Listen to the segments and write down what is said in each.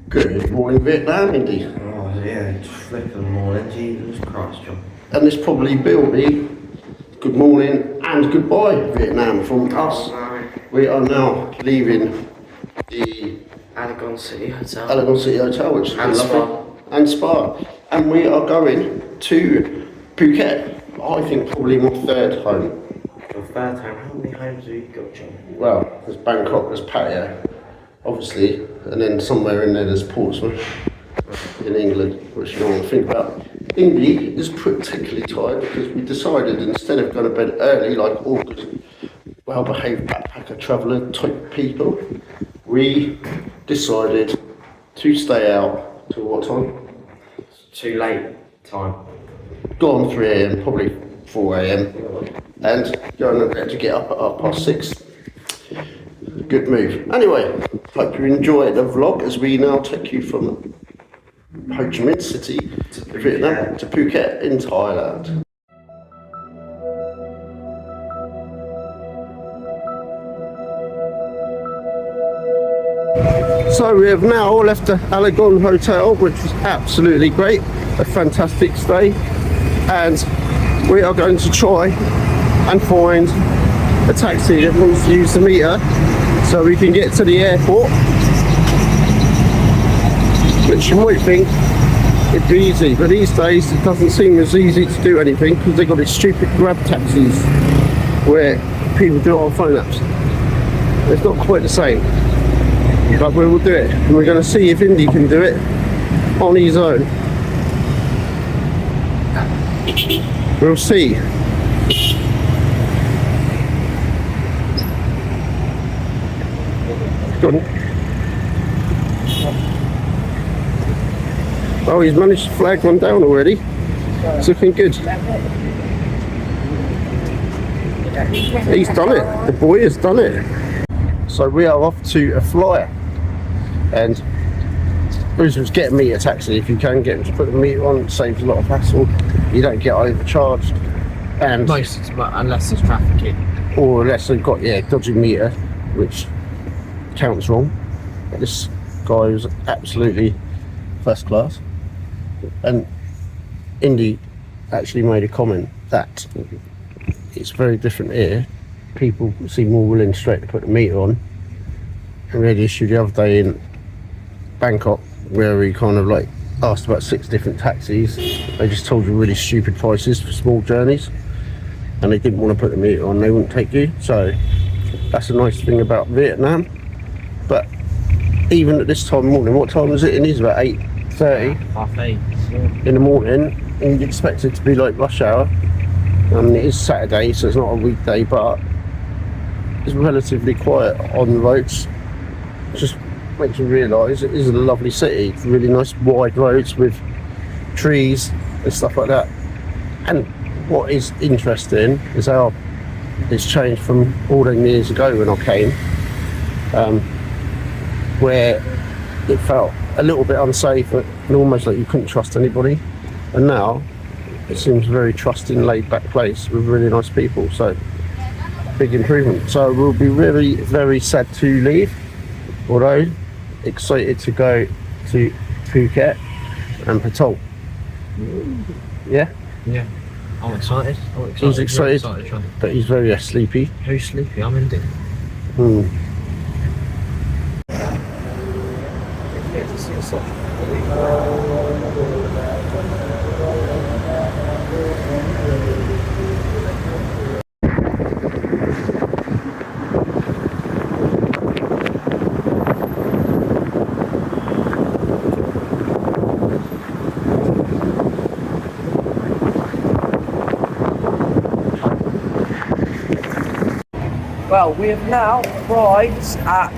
Good morning, Vietnam, Indy. Oh yeah, it's flipping morning, Jesus Christ, John. And this probably will be good morning and goodbye, Vietnam, from us. No. We are now leaving the Saigon City Hotel. Saigon City Hotel, which is And lovely. And Spa. And we are going to Phuket. I think probably my third home. Your third home. How many homes have you got, John? Well, there's Bangkok, there's Pattaya, obviously, and then somewhere in there there's Portsmouth in England, which you don't want to think about. Indy is particularly tired because we decided instead of going to bed early like all good, well-behaved backpacker traveller type people, we decided to stay out till what time? Too late time. Gone 3 a.m, probably 4 a.m, and going to get up at 6:30. Good move. Anyway, hope you enjoy the vlog as we now take you from Ho Chi Minh City to Vietnam to Phuket in Thailand. So we have now left the Saigon Hotel, which was absolutely great, a fantastic stay, and we are going to try and find a taxi that wants to use the meter so we can get to the airport, which you might think it'd be easy, but these days it doesn't seem as easy to do anything because they've got these stupid grab taxis where people do it on phone apps. It's not quite the same, but we will do it, and we're going to see if Indy can do it on his own. We'll see. Go on. Oh, he's managed to flag one down already. It's looking good. He's done it. The boy has done it. So we are off to a flyer, and Bruce was getting me a taxi. If you can get him to put the meter on, it saves a lot of hassle. You don't get overcharged, and most, unless there's traffic in, or unless they've got dodgy meter, which counts wrong. This guy was absolutely first class, and Indy actually made a comment that it's very different here. People seem more willing straight to put the meter on. And we had an issue the other day in Bangkok where we kind of like asked about 6 different taxis. They just told you really stupid prices for small journeys, and they didn't want to put the meter on, they wouldn't take you. So that's a nice thing about Vietnam. But even at this time of morning, what time is it? It is about 8:30. Half 8. In the morning, and you'd expect it to be like rush hour. I mean, it is Saturday, so it's not a weekday, but it's relatively quiet on the roads. Just makes you realise it is a lovely city. It's really nice wide roads with trees and stuff like that. And what is interesting is how it's changed from all them years ago when I came, where it felt a little bit unsafe and almost like you couldn't trust anybody. And now it seems a very trusting, laid-back place with really nice people. So big improvement. So we'll be really very sad to leave, although excited to go to Phuket and Patong. Yeah? Yeah. I'm excited. He's excited, but he's very sleepy. Who's sleepy? I'm Indy. Well, we have now arrived at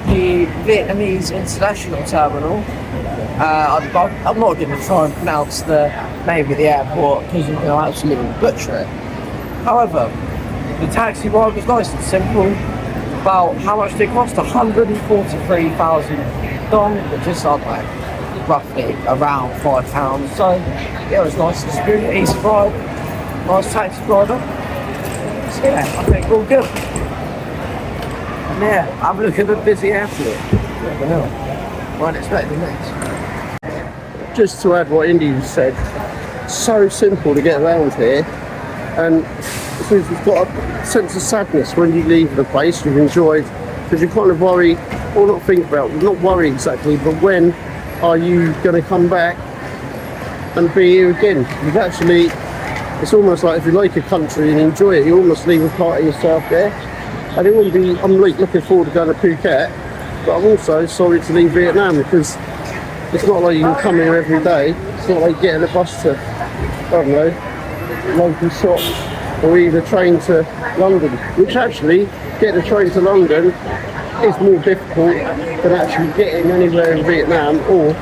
the Vietnamese International Terminal. I'm not going to try and pronounce the name of the airport because I'm going to absolutely butcher it. However, the taxi ride was nice and simple. About how much did it cost? 143,000 dong, which is like roughly around £5. So yeah, it was nice and smooth, easy ride, nice taxi driver. So yeah, I think we're all good. Yeah, I'm looking at a busy airport. weren't expecting this. Just to add what Indy said, so simple to get around here, and so you've got a sense of sadness when you leave the place you've enjoyed, because you kind of worry, or not think about, not worry exactly, but when are you going to come back and be here again? You've actually, it's almost like if you like a country and enjoy it, you almost leave a part of yourself there. And it wouldn't be, I'm like looking forward to going to Phuket, but I'm also sorry to leave Vietnam, because it's not like you can come here every day. It's not like getting a bus to, I don't know, local shops, or even a train to London, which actually, getting a train to London is more difficult than actually getting anywhere in Vietnam or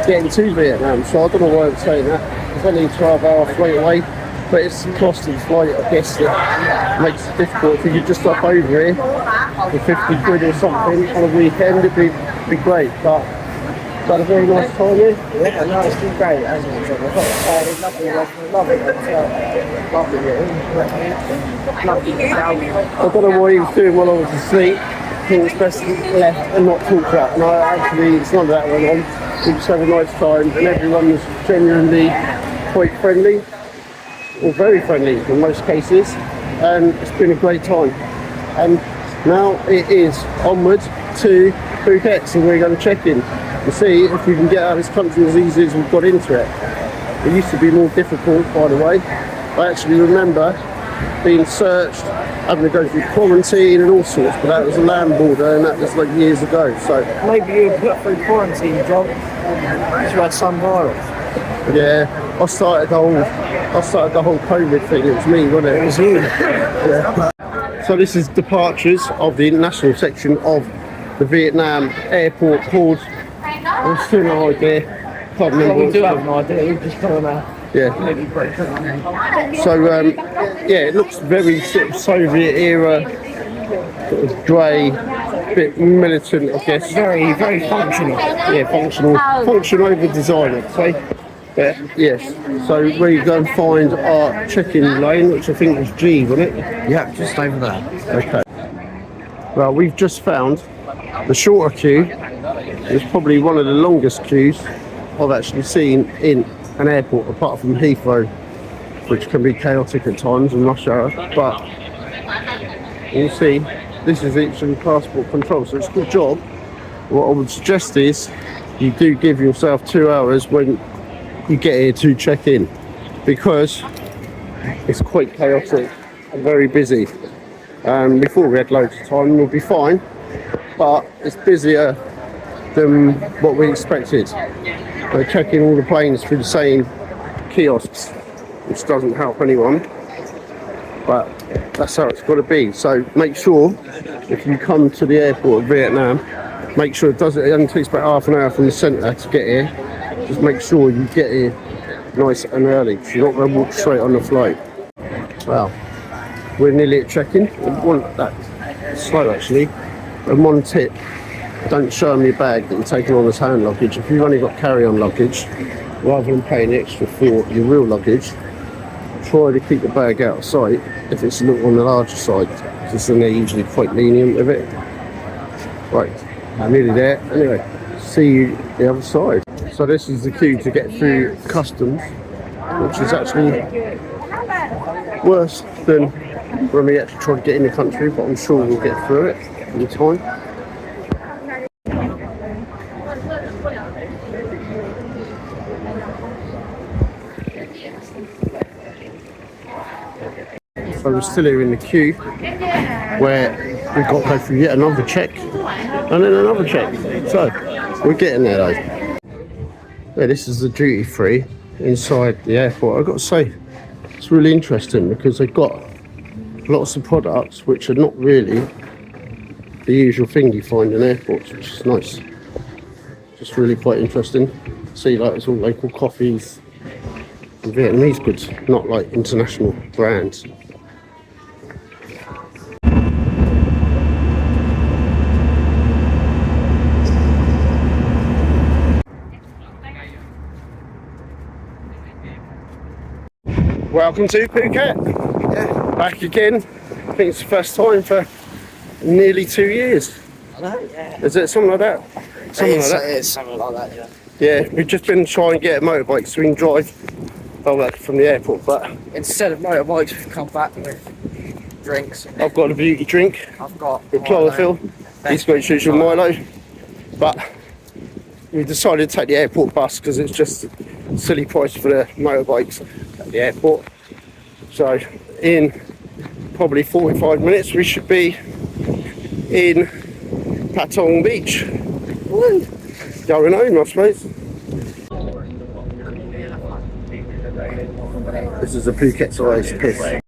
getting to Vietnam. So I don't know why I'm saying that. It's only a 12-hour flight away, but it's the cost of the flight, I guess, that makes it difficult. If you could just stop over here for 50 quid or something on a weekend, it'd be great. But had a very nice time here. Yeah, no, it's been great, hasn't it? I've got to say, there's nothing left for loving it. Loving it. Loving it. I don't know what he was doing while I was asleep. I think it's best to left and not talk about. No, actually, it's not that went on. We just had a nice time, and everyone was genuinely quite friendly, or very friendly in most cases, and it's been a great time. And now it is onwards to Phuket, so we're going to check in and see if we can get out of this country as easy as we've got into it. It used to be more difficult, by the way. I actually remember being searched, having to go through quarantine and all sorts, but that was a land border, and that was like years ago. So maybe you put through quarantine, John, because you had some virus. Yeah, I started the whole COVID thing. It was me, wasn't it? It was you. Yeah. So this is departures of the international section of the Vietnam airport called, I'm still no idea. Can't remember. Well, we do have an idea. We've just done a yeah. So yeah, it looks very sort of Soviet era, sort of grey, bit militant, I guess. Very, very functional. Yeah, function over design, I'd say. Yeah, yes. So we go and find our check-in lane, which I think was G, wasn't it? Yeah, just over there. Okay. Well, we've just found the shorter queue. It's probably one of the longest queues I've actually seen in an airport, apart from Heathrow, which can be chaotic at times in rush hour. But you see, this is actually passport control, so it's a good job. What I would suggest is you do give yourself 2 hours when you get here to check in, because it's quite chaotic and very busy. Before we had loads of time, we'll be fine, but it's busier than what we expected. We're checking all the planes through the same kiosks, which doesn't help anyone, but that's how it's got to be. So make sure if you come to the airport of Vietnam, make sure it only takes about half an hour from the centre to get here. Just make sure you get here nice and early, so you're not going to walk straight on the flight. Well, we're nearly at check-in. That's slow actually. And one tip, don't show them your bag that you're taking on as hand luggage. If you've only got carry-on luggage, rather than paying extra for your real luggage, try to keep the bag out of sight if it's a little on the larger side, because then they're usually quite lenient with it. Right, I'm nearly there. Anyway, see you the other side. So this is the queue to get through customs, which is actually worse than when we actually try to get in the country, but I'm sure we'll get through it in time. So we're still here in the queue, where we've got to go through yet another check, and then another check. So we're getting there though. Yeah, this is the duty free inside the airport. I've got to say, it's really interesting because they've got lots of products which are not really the usual thing you find in airports, which is nice. Just really quite interesting. See, like, it's all local coffees and Vietnamese goods, not like international brands. Welcome to Phuket. Yeah, back again. I think it's the first time for nearly 2 years. Yeah. Is it something like that? Something like that. It is something like that, yeah. Yeah, we've just been trying to get a motorbike so we can drive from the airport, but Instead of motorbikes, we've come back with drinks. I've got a beauty drink I've got with chlorophyll. He's got his usual Milo, but we decided to take the airport bus because it's just a silly price for the motorbikes at the airport. So in probably 45 minutes we should be in Patong Beach. Woo. Going home, I suppose. This is a Phuket size piss.